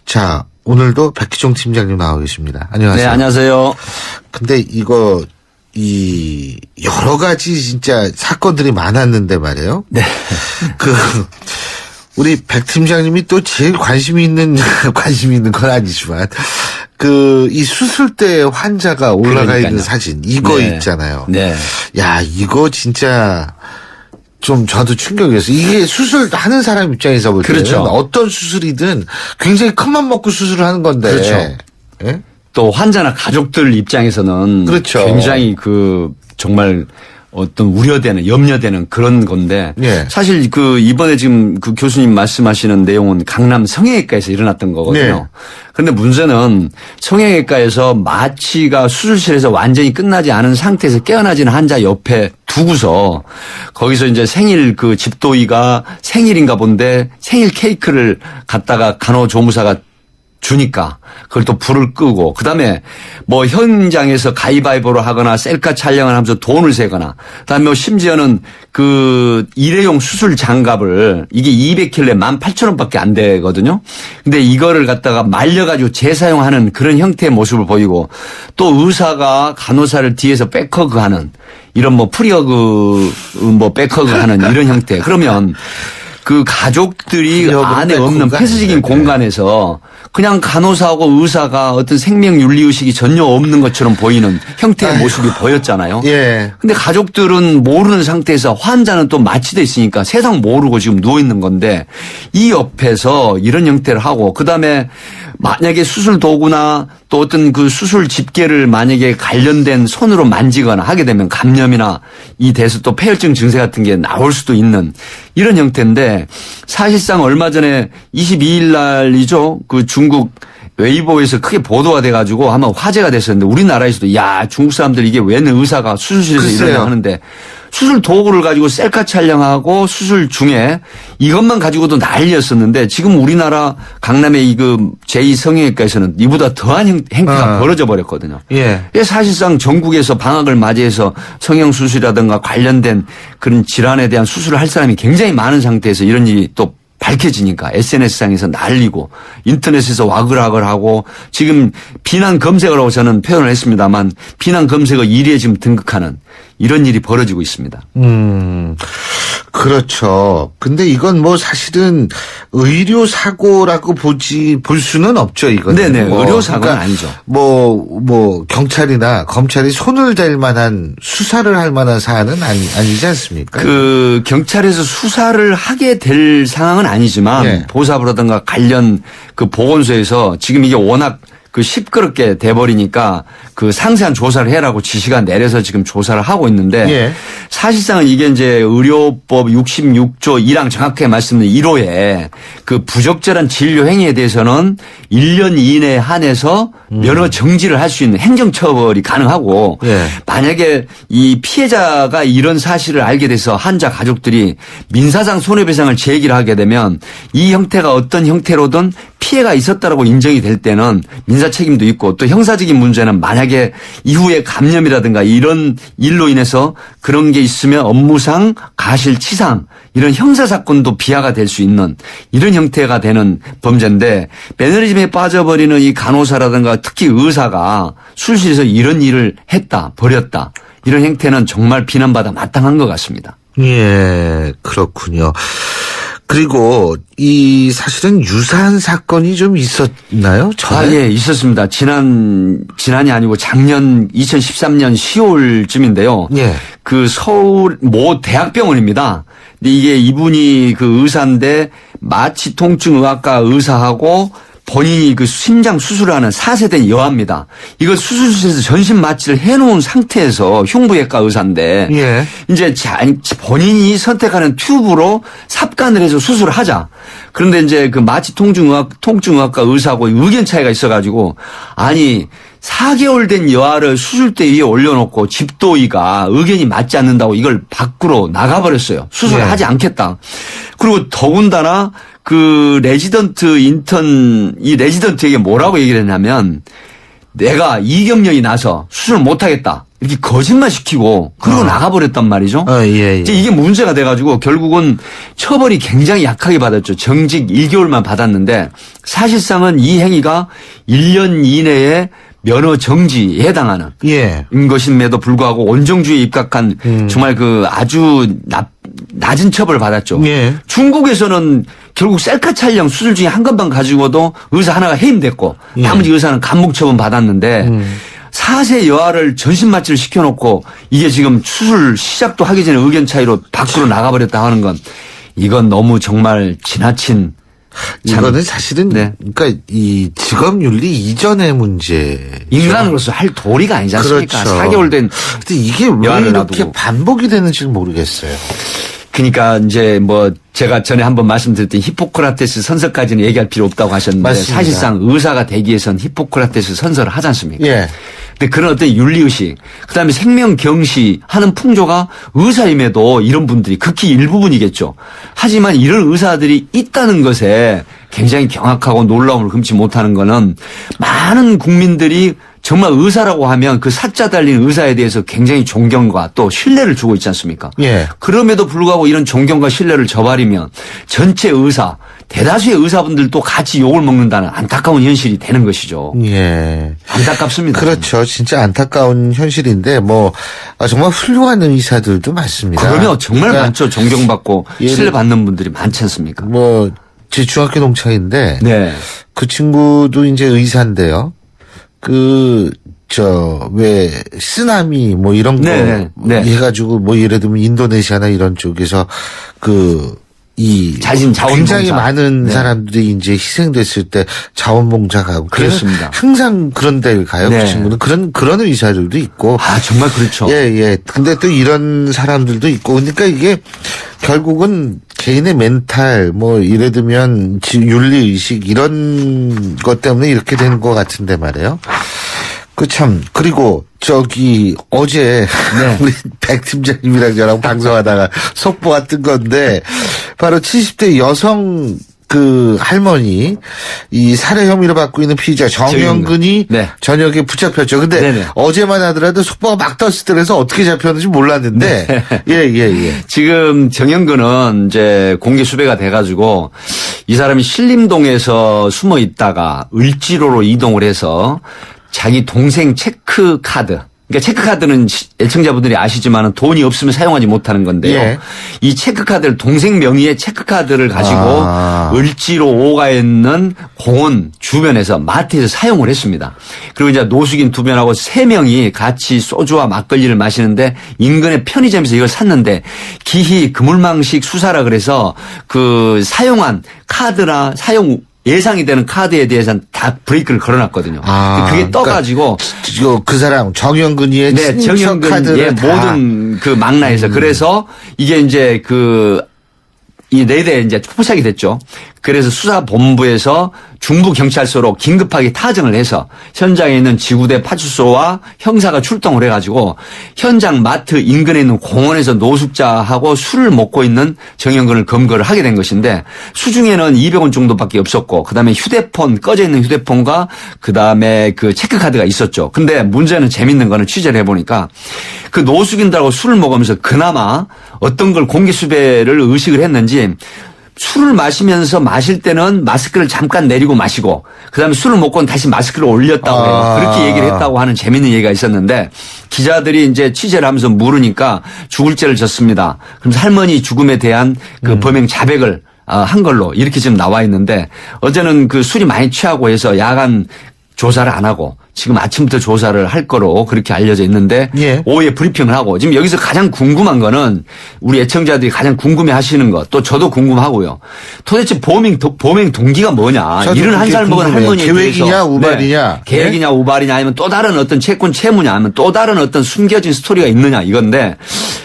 자, 오늘도 백희종 팀장님 나와 계십니다. 안녕하세요. 네, 안녕하세요. 근데 여러 가지 진짜 사건들이 많았는데 말이에요. 네. 우리 백 팀장님이 또 제일 관심이 있는 건 아니지만, 이 수술대 환자가 올라가 그러니까요. 있는 사진, 이거 네. 있잖아요. 네. 야, 이거 진짜 좀 저도 충격이었어요. 이게 수술하는 사람 입장에서 볼 때는 그렇죠. 어떤 수술이든 굉장히 큰맘 먹고 수술을 하는 건데. 그렇죠. 예? 또 환자나 가족들 입장에서는 그렇죠. 굉장히 정말 어떤 우려되는, 염려되는 그런 건데 예. 사실 이번에 지금 교수님 말씀하시는 내용은 강남 성형외과에서 일어났던 거거든요. 네. 그런데 문제는 성형외과에서 마취가 수술실에서 완전히 끝나지 않은 상태에서 깨어나지는 환자 옆에 두고서 거기서 이제 생일 집도이가 생일인가 본데 생일 케이크를 갖다가 간호조무사가 주니까 그걸 또 불을 끄고 그다음에 현장에서 가위바위보를 하거나 셀카 촬영을 하면서 돈을 세거나 그다음에 심지어는 일회용 수술 장갑을 이게 200킬로에 18,000원밖에 안 되거든요. 근데 이거를 갖다가 말려가지고 재사용하는 그런 형태의 모습을 보이고 또 의사가 간호사를 뒤에서 백허그하는 이런 프리허그 백허그하는 이런 형태. 그러면 가족들이 안에 없는 폐쇄적인 공간에서 그냥 간호사하고 의사가 어떤 생명 윤리 의식이 전혀 없는 것처럼 보이는 형태의 모습이 보였잖아요. 예. 근데 가족들은 모르는 상태에서 환자는 또 마취돼 있으니까 세상 모르고 지금 누워 있는 건데 이 옆에서 이런 형태를 하고 그다음에 만약에 수술 도구나 또 어떤 수술 집게를 만약에 관련된 손으로 만지거나 하게 되면 감염이나 이 돼서 또 폐혈증 증세 같은 게 나올 수도 있는 이런 형태인데 사실상 얼마 전에 22일 날이죠. 중국 웨이보에서 크게 보도가 돼가지고 아마 화제가 됐었는데 우리나라에서도 중국 사람들 이게 왜 의사가 수술실에서 이러냐 하는데 수술 도구를 가지고 셀카 촬영하고 수술 중에 이것만 가지고도 난리였었는데 지금 우리나라 강남의 제2성형외과에서는 이보다 더한 행태가 벌어져 버렸거든요. 예. 사실상 전국에서 방학을 맞이해서 성형수술이라든가 관련된 그런 질환에 대한 수술을 할 사람이 굉장히 많은 상태에서 이런 일이 또 밝혀지니까 SNS상에서 난리고 인터넷에서 와글와글하고 지금 비난 검색어라고 저는 표현을 했습니다만 비난 검색어 1위에 지금 등극하는 이런 일이 벌어지고 있습니다. 그렇죠. 근데 이건 사실은 의료 사고라고 볼 수는 없죠, 이거는. 네네. 의료 사고는 아니죠. 경찰이나 검찰이 손을 댈 만한 수사를 할 만한 사안은 아니지 않습니까? 경찰에서 수사를 하게 될 상황은 아니지만 네. 보사부라든가 관련 보건소에서 지금 이게 워낙 시끄럽게 돼버리니까 상세한 조사를 해라고 지시가 내려서 지금 조사를 하고 있는데 예. 사실상은 이게 이제 의료법 66조 1항 정확하게 말씀드린 1호에 부적절한 진료 행위에 대해서는 1년 이내에 한해서 면허 정지를 할 수 있는 행정처벌이 가능하고 예. 만약에 이 피해자가 이런 사실을 알게 돼서 환자 가족들이 민사상 손해배상을 제기를 하게 되면 이 형태가 어떤 형태로든 피해가 있었다라고 인정이 될 때는 민사 책임도 있고 또 형사적인 문제는 만약에 이후에 감염이라든가 이런 일로 인해서 그런 게 있으면 업무상 가실치상 이런 형사사건도 비하가 될 수 있는 이런 형태가 되는 범죄인데 매너리즘에 빠져버리는 이 간호사라든가 특히 의사가 수술실에서 이런 일을 했다 벌였다 이런 행태는 정말 비난받아 마땅한 것 같습니다. 예, 그렇군요. 그리고 사실은 유사한 사건이 좀 있었나요? 예, 있었습니다. 지난이 아니고 작년 2013년 10월쯤인데요. 예. 서울 모 대학병원입니다. 근데 이게 이분이 의사인데 마취통증의학과 의사하고 본인이 심장 수술을 하는 4세된 여아입니다. 이걸 수술실에서 전신 마취를 해놓은 상태에서 흉부외과 의사인데 예. 이제 본인이 선택하는 튜브로 삽관을 해서 수술을 하자. 그런데 이제 마취통증의학과 의사하고 의견 차이가 있어가지고 4개월 된 여아를 수술대 위에 올려놓고 집도의가 의견이 맞지 않는다고 이걸 밖으로 나가버렸어요. 수술을 하지 않겠다. 그리고 더군다나 레지던트에게 뭐라고 얘기를 했냐면 내가 이경련이 나서 수술을 못하겠다. 이렇게 거짓말 시키고 그러고 나가버렸단 말이죠. 예. 이제 이게 문제가 돼가지고 결국은 처벌이 굉장히 약하게 받았죠. 정직 1개월만 받았는데 사실상은 이 행위가 1년 이내에 면허 정지에 해당하는 예. 것임에도 불구하고 원정주의에 입각한 정말 그 아주 낮은 처벌을 받았죠. 예. 중국에서는 결국 셀카 촬영 수술 중에 한 건만 가지고도 의사 하나가 해임됐고 예. 나머지 의사는 감옥 처분 받았는데 4세 여아를 전신 마취를 시켜놓고 이게 지금 수술 시작도 하기 전에 의견 차이로 밖으로 나가버렸다 하는 건 이건 너무 정말 지나친 이거는 사실은 네. 그러니까 이 직업윤리 이전의 문제. 인간으로서 할 도리가 아니지 않습니까? 그렇죠. 4개월 된 근데 이게 왜 여아를 이렇게 놔두고. 반복이 되는지는 모르겠어요. 그러니까 이제 뭐 제가 전에 한번 말씀드렸던 히포크라테스 선서까지는 얘기할 필요 없다고 하셨는데 맞습니다. 사실상 의사가 되기 위해선 히포크라테스 선서를 하지 않습니까? 예. 근데 그런 어떤 윤리의식, 그다음에 생명 경시하는 풍조가 의사임에도 이런 분들이 극히 일부분이겠죠. 하지만 이런 의사들이 있다는 것에 굉장히 경악하고 놀라움을 금치 못하는 거는 많은 국민들이 정말 의사라고 하면 그 사자 달린 의사에 대해서 굉장히 존경과 또 신뢰를 주고 있지 않습니까? 예. 그럼에도 불구하고 이런 존경과 신뢰를 저버리면 전체 의사, 대다수의 의사분들도 같이 욕을 먹는다는 안타까운 현실이 되는 것이죠. 예. 안타깝습니다. 그렇죠. 진짜 안타까운 현실인데 뭐 정말 훌륭한 의사들도 많습니다. 그러면 정말 그러니까 많죠. 존경받고 신뢰받는 분들이 많지 않습니까? 뭐 제 중학교 동창인데 네. 그 친구도 이제 의사인데요. 왜 쓰나미 뭐 이런 거 네. 해가지고 뭐 예를 들면 인도네시아나 이런 쪽에서 자진 자원봉사. 굉장히 많은 네. 사람들이 이제 희생됐을 때 자원봉사가고 그렇습니다. 항상 그런 데를 가요. 네. 그 친구는 그런 의사들도 있고. 아 정말 그렇죠. 예. 근데 또 이런 사람들도 있고. 그러니까 이게 결국은 개인의 멘탈 뭐 예를 들면 윤리의식 이런 것 때문에 이렇게 된 것 같은데 말이에요. 그리고 어제 네. 우리 백 팀장님이랑 저랑 방송하다가 속보가 뜬 건데 바로 70대 여성 할머니 이 살해 혐의로 받고 있는 피의자 정영근이 네. 저녁에 붙잡혔죠. 근데 네네. 어제만 하더라도 속보가 막 떴을 때라서 어떻게 잡혔는지 몰랐는데 예. 지금 정영근은 이제 공개 수배가 돼가지고 이 사람이 신림동에서 숨어 있다가 을지로로 이동을 해서 자기 동생 체크 카드. 그러니까 체크카드는 애청자분들이 아시지만 돈이 없으면 사용하지 못하는 건데요. 예. 이 체크카드를 동생 명의의 체크카드를 가지고 을지로 5가에 있는 공원 주변에서 마트에서 사용을 했습니다. 그리고 이제 노숙인 2명하고 3명이 같이 소주와 막걸리를 마시는데 인근의 편의점에서 이걸 샀는데 기희 그물망식 수사라 그래서 그 사용한 카드나 사용 예상이 되는 카드에 대해서는 다 브레이크를 걸어놨거든요. 그게 떠가지고 그 사람 정영근이의 친인척 카드를 모든 그 망라에서 그래서 이게 이제 이 4대 이제 포착이 됐죠. 그래서 수사본부에서 중부경찰서로 긴급하게 타정을 해서 현장에 있는 지구대 파출소와 형사가 출동을 해가지고 현장 마트 인근에 있는 공원에서 노숙자하고 술을 먹고 있는 정영근을 검거를 하게 된 것인데 수중에는 200원 정도밖에 없었고 그다음에 휴대폰 꺼져 있는 휴대폰과 그다음에 그 체크카드가 있었죠. 근데 문제는 재밌는 거는 취재를 해보니까 그 노숙인들하고 술을 먹으면서 그나마 어떤 걸 공개 수배를 의식을 했는지 술을 마시면서 마실 때는 마스크를 잠깐 내리고 마시고 그다음에 술을 먹고는 다시 마스크를 올렸다고 해요. 그렇게 얘기를 했다고 하는 재밌는 얘기가 있었는데 기자들이 이제 취재를 하면서 물으니까 죽을 죄를 졌습니다. 그러면서 할머니 죽음에 대한 그 범행 자백을 한 걸로 이렇게 지금 나와 있는데 어제는 그 술이 많이 취하고 해서 야간 조사를 안 하고 지금 아침부터 조사를 할 거로 그렇게 알려져 있는데 예. 오후에 브리핑을 하고 지금 여기서 가장 궁금한 거는 우리 애청자들이 가장 궁금해 하시는 것 또 저도 궁금하고요. 도대체 범행 동기가 뭐냐. 71살 먹은 할머니에 계획이냐 대해서 우발이냐. 네. 계획이냐 우발이냐 아니면 또 다른 어떤 채권 채무냐 아니면 또 다른 어떤 숨겨진 스토리가 있느냐 이건데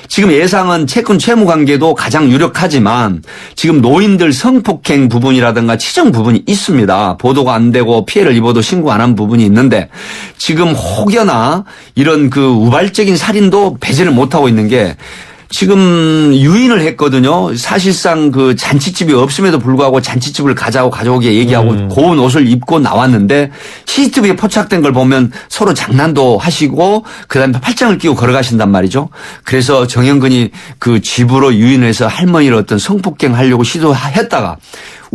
지금 예상은 채권 채무 관계도 가장 유력하지만 지금 노인들 성폭행 부분이라든가 치정 부분이 있습니다. 보도가 안 되고 피해를 입어도 신고 안 한 부분이 있는데 지금 혹여나 이런 그 우발적인 살인도 배제를 못하고 있는 게 지금 유인을 했거든요. 사실상 그 잔치집이 없음에도 불구하고 잔치집을 가자고 가져오게 얘기하고 고운 옷을 입고 나왔는데 CCTV에 포착된 걸 보면 서로 장난도 하시고 그다음에 팔짱을 끼고 걸어가신단 말이죠. 그래서 정영근이 그 집으로 유인을 해서 할머니를 어떤 성폭행하려고 시도했다가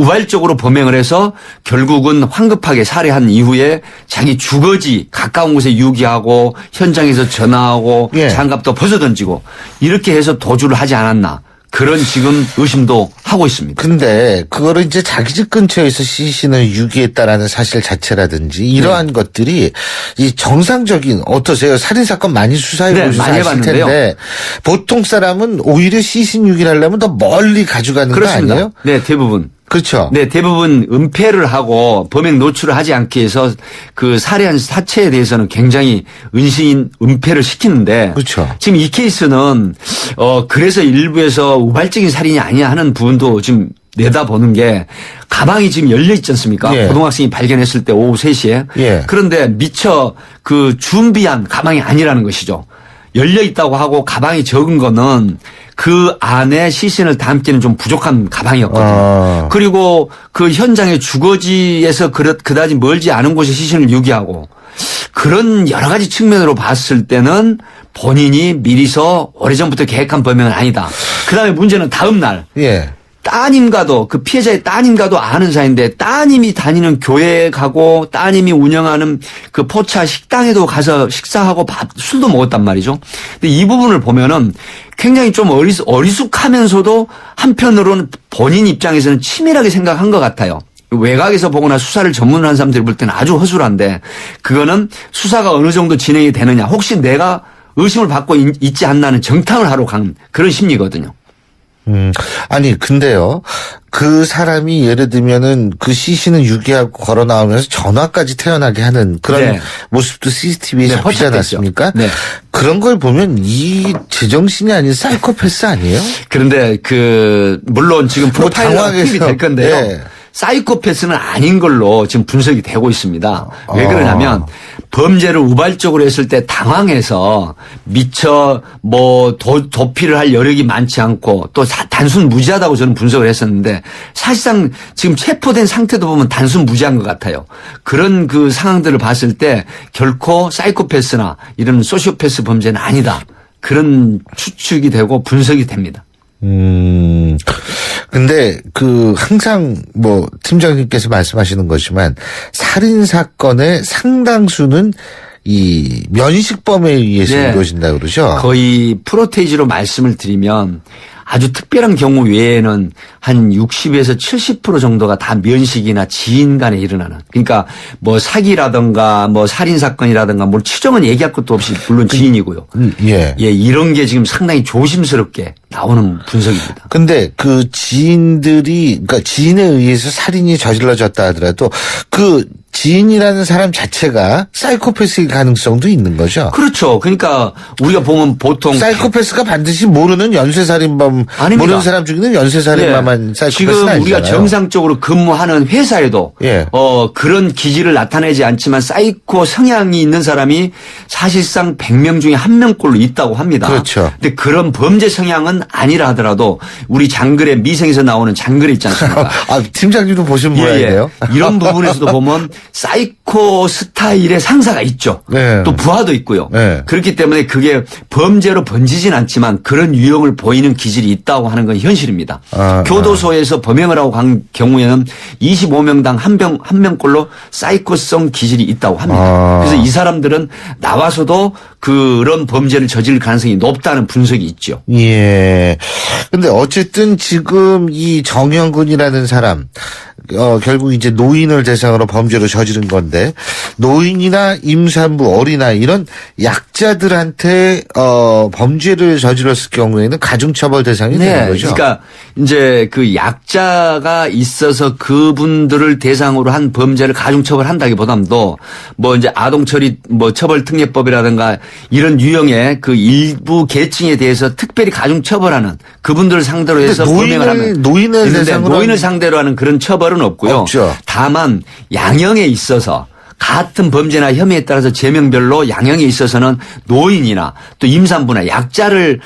우발적으로 범행을 해서 결국은 황급하게 살해한 이후에 자기 주거지 가까운 곳에 유기하고 현장에서 전화하고 예. 장갑도 벗어던지고 이렇게 해서 도주를 하지 않았나. 그런 지금 의심도 하고 있습니다. 근데 그거를 이제 자기 집 근처에서 시신을 유기했다라는 사실 자체라든지 이러한 것들이 이 정상적인 어떠세요? 살인사건 많이 수사해 네, 보셔서 많이 아실 해봤는데요. 텐데 보통 사람은 오히려 시신 유기를 하려면 더 멀리 가져가는 그렇습니다. 거 아니에요? 네, 대부분. 그렇죠. 네, 대부분 은폐를 하고 범행 노출을 하지 않기 위해서 그 살해한 사체에 대해서는 굉장히 은폐를 시키는데. 그렇죠. 지금 이 케이스는 그래서 일부에서 우발적인 살인이 아니냐 하는 부분도 지금 내다보는 게 가방이 지금 열려 있지 않습니까? 예. 고등학생이 발견했을 때 오후 3시에. 예. 그런데 미처 그 준비한 가방이 아니라는 것이죠. 열려 있다고 하고 가방이 적은 거는 그 안에 시신을 담기는 좀 부족한 가방이었거든요. 그리고 그 현장의 주거지에서 그다지 멀지 않은 곳에 시신을 유기하고 그런 여러 가지 측면으로 봤을 때는 본인이 미리서 오래전부터 계획한 범행은 아니다. 그다음에 문제는 다음 날. 예. 따님과도 그 피해자의 따님과도 아는 사이인데 따님이 다니는 교회에 가고 따님이 운영하는 그 포차 식당에도 가서 식사하고 술도 먹었단 말이죠. 근데 이 부분을 보면은 굉장히 좀 어리숙하면서도 한편으로는 본인 입장에서는 치밀하게 생각한 것 같아요. 외곽에서 보거나 수사를 전문으로 한 사람들이 볼 때는 아주 허술한데 그거는 수사가 어느 정도 진행이 되느냐 혹시 내가 의심을 받고 있지 않나는 정탐을 하러 간 그런 심리거든요. 아니 근데요. 그 사람이 예를 들면은 그 시신을 유기하고 걸어 나오면서 전화까지 태어나게 하는 그런 네. 모습도 CCTV에 네, 잡히지 않았습니까? 네. 그런 걸 보면 이 제정신이 아닌 사이코패스 아니에요? 그런데 물론 지금 프로파일러가 투입이 될 건데요. 네. 사이코패스는 아닌 걸로 지금 분석이 되고 있습니다. 왜 그러냐면 범죄를 우발적으로 했을 때 당황해서 미처 도피를 할 여력이 많지 않고 또 단순 무지하다고 저는 분석을 했었는데 사실상 지금 체포된 상태도 보면 단순 무지한 것 같아요. 그런 그 상황들을 봤을 때 결코 사이코패스나 이런 소시오패스 범죄는 아니다. 그런 추측이 되고 분석이 됩니다. 근데 항상 팀장님께서 말씀하시는 것이지만 살인 사건의 상당수는 이 면식범에 의해서 네. 이루어진다 그러죠. 거의 프로테이지로 말씀을 드리면 아주 특별한 경우 외에는 한 60에서 70% 정도가 다 면식이나 지인 간에 일어나는. 그러니까 사기라든가 살인사건이라든가 추정은 얘기할 것도 없이 물론 지인이고요. 예. 예, 이런 게 지금 상당히 조심스럽게 나오는 분석입니다. 근데 그 지인들이, 그러니까 지인에 의해서 살인이 저질러졌다 하더라도 그 지인이라는 사람 자체가 사이코패스일 가능성도 있는 거죠. 그렇죠. 그러니까 우리가 보면 보통 사이코패스가 반드시 모르는 연쇄살인범, 아닙니다. 모르는 사람 중에는 연쇄살인범만 사이코패스는 지금 아니잖아요. 우리가 정상적으로 근무하는 회사에도 예. 그런 기질을 나타내지 않지만 사이코 성향이 있는 사람이 사실상 100명 중에 1명꼴로 있다고 합니다. 그렇죠. 근데 그런 범죄 성향은 아니라 하더라도 우리 장글의 미생에서 나오는 장글 있지 않습니까? 팀장님도 보신 모양이에요. 이런 부분에서도 보면 사이코 스타일의 상사가 있죠. 네. 또 부하도 있고요. 네. 그렇기 때문에 그게 범죄로 번지진 않지만 그런 유형을 보이는 기질이 있다고 하는 건 현실입니다. 교도소에서 범행을 하고 간 경우에는 25명당 한 명꼴로 사이코성 기질이 있다고 합니다. 그래서 이 사람들은 나와서도 그런 범죄를 저지를 가능성이 높다는 분석이 있죠. 예. 근데 어쨌든 지금 이 정영근이라는 사람, 결국 이제 노인을 대상으로 범죄를 저지른 건데, 노인이나 임산부, 어린아이, 이런 약자들한테, 범죄를 저질렀을 경우에는 가중처벌 대상이 되는 거죠. 그러니까 이제 그 약자가 있어서 그분들을 대상으로 한 범죄를 가중처벌한다기보다도 이제 아동처벌특례법이라든가 이런 유형의 그 일부 계층에 대해서 특별히 가중처벌하는 그분들을 상대로 해서 범행을 하면 노인을 상대로 하는 그런 처벌은 없고요. 없죠. 다만 양형에 있어서 같은 범죄나 혐의에 따라서 제명별로 양형에 있어서는 노인이나 또 임산부나 약자를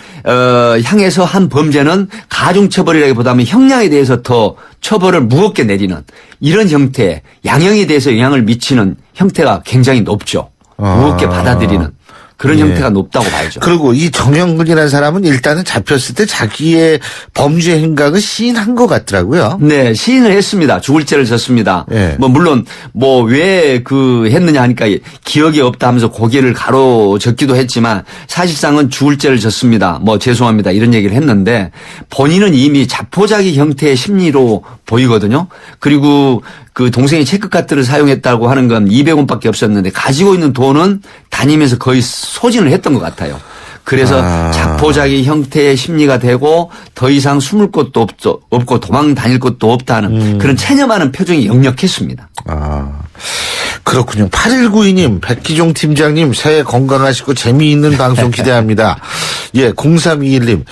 향해서 한 범죄는 가중처벌이라기보다는 형량에 대해서 더 처벌을 무겁게 내리는 이런 형태, 양형에 대해서 영향을 미치는 형태가 굉장히 높죠. 무겁게 받아들이는. 그런 예. 형태가 높다고 봐야죠. 그리고 이 정영근이라는 사람은 일단은 잡혔을 때 자기의 범죄 행각을 시인한 것 같더라고요. 네, 시인을 했습니다. 죽을 죄를 졌습니다. 예. 뭐 물론 뭐 왜 그 했느냐 하니까 기억이 없다 하면서 고개를 가로젓기도 했지만 사실상은 죽을 죄를 졌습니다. 뭐 죄송합니다. 이런 얘기를 했는데 본인은 이미 자포자기 형태의 심리로 보이거든요. 그리고 그 동생이 체크카드를 사용했다고 하는 건 200원밖에 없었는데 가지고 있는 돈은 다니면서 거의 소진을 했던 것 같아요. 그래서 자포자기 형태의 심리가 되고 더 이상 숨을 곳도 없고 도망 다닐 곳도 없다는 그런 체념하는 표정이 역력했습니다. 그렇군요. 8192님, 백기종 팀장님 새해 건강하시고 재미있는 방송 기대합니다. 예, 0321님.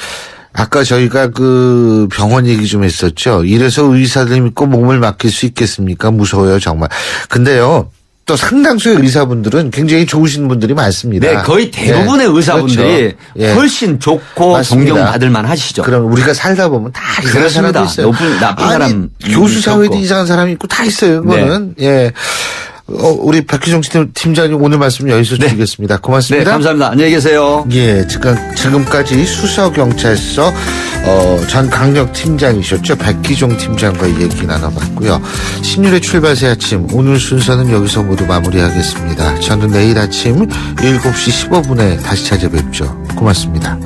아까 저희가 그 병원 얘기 좀 했었죠. 이래서 의사들 믿고 몸을 맡길 수 있겠습니까? 무서워요, 정말. 근데요. 또 상당수의 의사분들은 굉장히 좋으신 분들이 많습니다. 네, 거의 대부분의 예, 의사분들이 그렇죠. 훨씬 좋고 맞습니다. 존경받을 만하시죠. 그럼 우리가 살다 보면 다 이상한 그렇습니다. 사람이 있어요. 나쁜 아니, 사람 교수 사회도 있고. 이상한 사람이 있고 다 있어요. 그거는 예. 우리 백기종 팀장님 오늘 말씀 여기서 드리겠습니다. 고맙습니다. 네, 감사합니다. 안녕히 계세요. 예, 지금까지 수서경찰서 전 강력팀장이셨죠. 백기종 팀장과 얘기 나눠봤고요. 신율의 출발 새 아침 오늘 순서는 여기서 모두 마무리하겠습니다. 저는 내일 아침 7시 15분에 다시 찾아뵙죠. 고맙습니다.